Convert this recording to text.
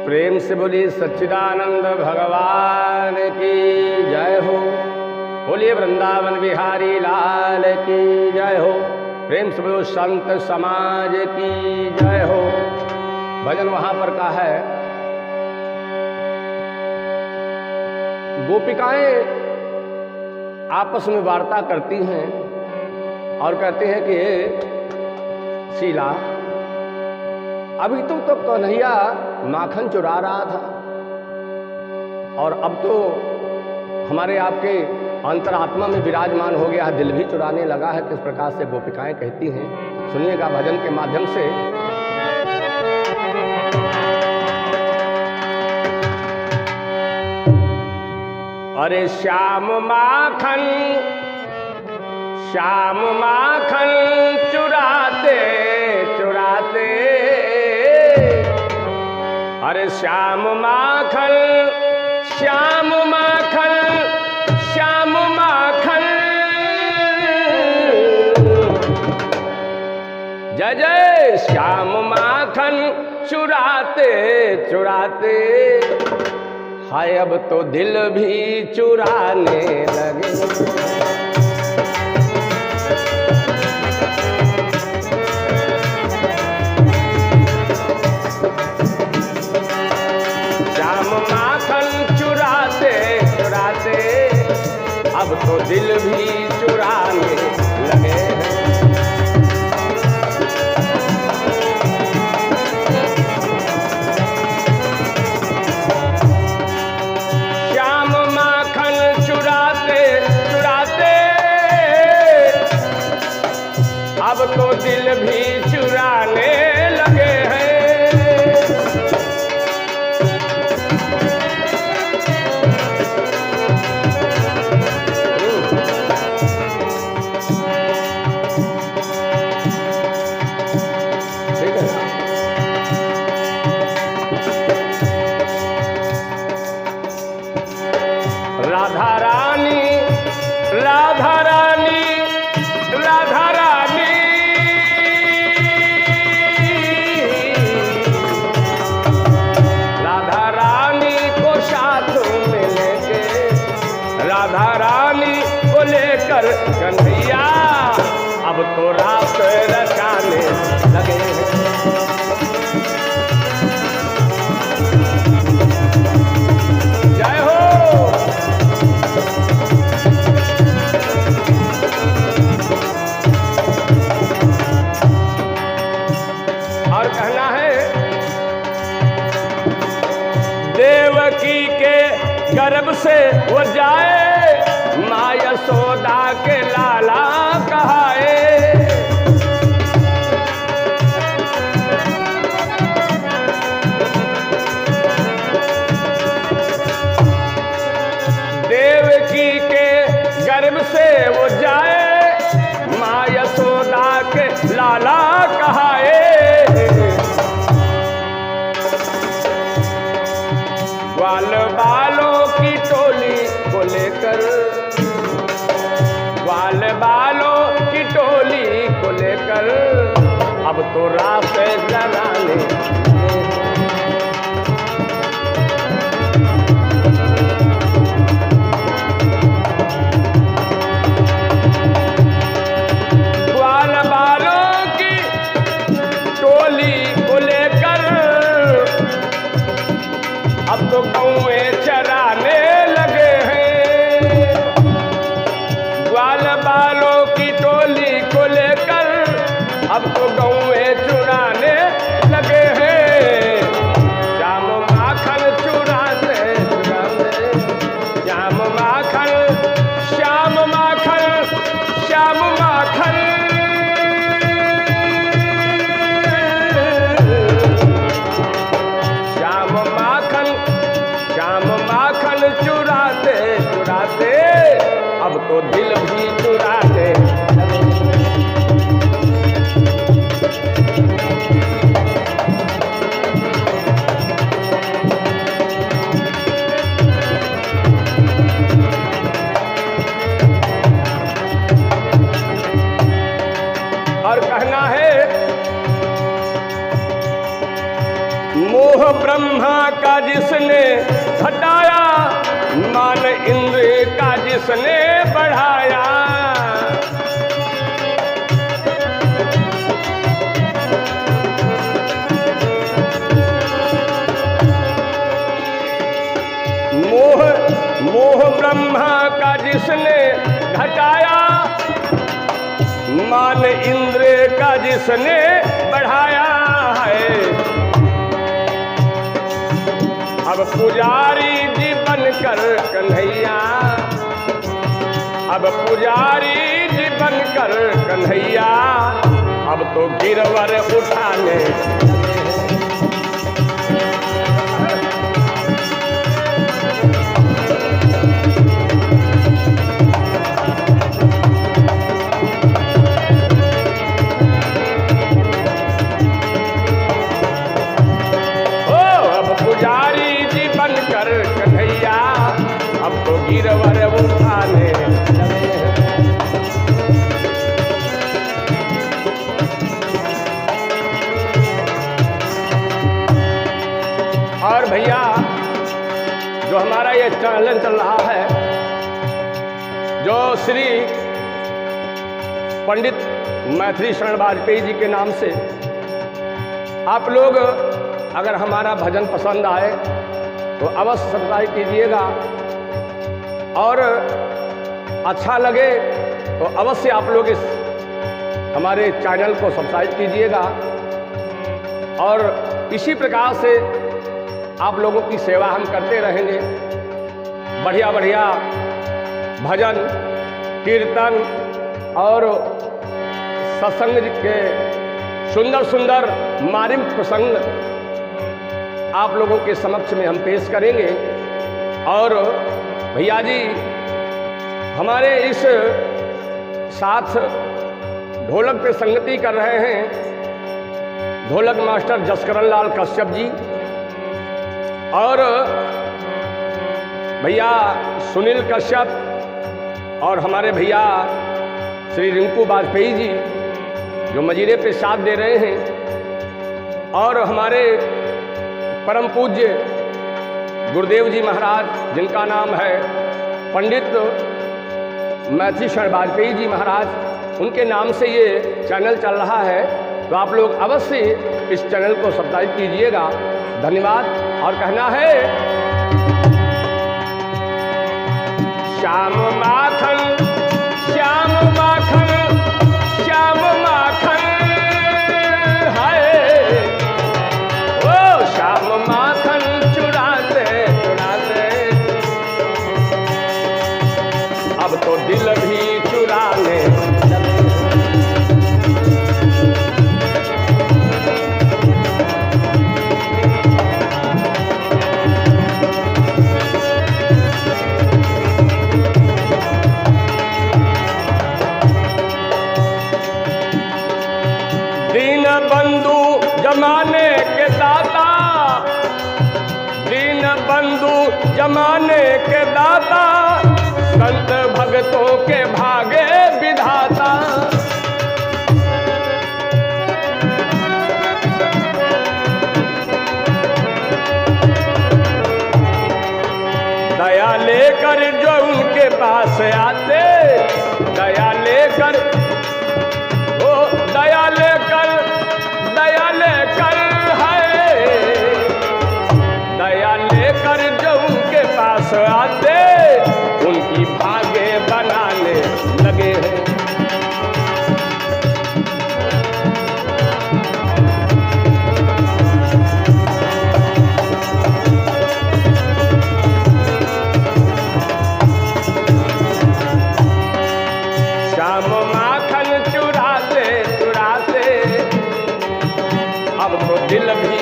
प्रेम से बोली सच्चिदानंद भगवान की जय हो। बोलिए वृंदावन बिहारी लाल की जय हो। प्रेम से बोलो संत समाज की जय हो। भजन वहां पर का है, गोपिकाएं आपस में वार्ता करती हैं और कहते हैं कि शीला, अभी तो कन्हैया माखन चुरा रहा था और अब तो हमारे आपके अंतरात्मा में विराजमान हो गया है, दिल भी चुराने लगा है। किस प्रकार से गोपिकाएं कहती हैं, सुनिएगा भजन के माध्यम से। अरे श्याम माखन चुराते चुराते, अरे श्याम माखन जय जय। श्याम माखन चुराते चुराते, हाय अब तो दिल भी चुराने लगे। श्याम माखन चुराते चुराते, अब तो दिल भी चुराने लगे हैं। अब तो दिल भी चुराने लगे हैं। ठीक है। राधा रानी राधा रानी राधा रानी, राधा रानी को साथ में लेके, राधा रानी को लेकर कन्हैया अब तो रात रचाने लगे हैं। जय हो। और कहना है, देवकी के गर्भ से वो जाए, माँ यशोदा के लाला कहाए। देवकी के गर्भ से वो जाए, माँ यशोदा के लाला कहाए। ग्वाल बालों की टोली को लेकर, ग्वाल बालों की टोली को लेकर, अब तो रात जलाने लगे। ग्वाल बालों की टोली को लेकर, अब तो गौएं चराने लगे हैं। ग्वाल बालों की टोली को लेकर, अब तो गौएं चुराने लगे हैं। मोह ब्रह्मा का जिसने घटाया, मान इंद्र का जिसने बढ़ाया। मोह ब्रह्मा का जिसने घटाया, मान इंद्र का जिसने बढ़ाया है। अब पुजारी जी बनकर कन्हैया, अब पुजारी जी बनकर कन्हैया, अब तो गिरवर उठाने बनकर कन्हैया, अब तो गिरवर उठाने लगे हैं। और भैया जो हमारा ये चैनल चल रहा है, जो श्री पंडित मैथिली शरण वाजपेयी जी के नाम से, आप लोग अगर हमारा भजन पसंद आए तो अवश्य सब्सक्राइब कीजिएगा, और अच्छा लगे तो अवश्य आप लोग इस हमारे चैनल को सब्सक्राइब कीजिएगा। और इसी प्रकार से आप लोगों की सेवा हम करते रहेंगे। बढ़िया बढ़िया भजन, कीर्तन और सत्संग के सुंदर सुंदर मार्मिक प्रसंग आप लोगों के समक्ष में हम पेश करेंगे। और भैया जी हमारे इस साथ ढोलक पे संगति कर रहे हैं ढोलक मास्टर जसकरण लाल कश्यप जी, और भैया सुनील कश्यप, और हमारे भैया श्री रिंकू वाजपेयी जी जो मजीरे पे साथ दे रहे हैं, और हमारे परम पूज्य गुरुदेव जी महाराज जिनका नाम है पंडित मैथिली शरण वाजपेयी जी महाराज, उनके नाम से ये चैनल चल रहा है। तो आप लोग अवश्य इस चैनल को सब्सक्राइब कीजिएगा। धन्यवाद। और कहना है श्याम माखन, श्याम माखन, श्याम माखन है, ओ श्याम माखन चुराते चुराते अब तो दिल भी चुराने लगे। दीन बंधु जमाने के दाता, दीन बंधु जमाने के दाता, संत भक्तों के भागे विधाता। दया लेकर जो उनके पास आते, दया लेकर, ओ दया लेकर, दया लेकर है, दया लेकर जो उनके पास आते, उनकी भागे बनाने लगे हैं। श्याम माखन चुराते चुराते अब तो दिल भी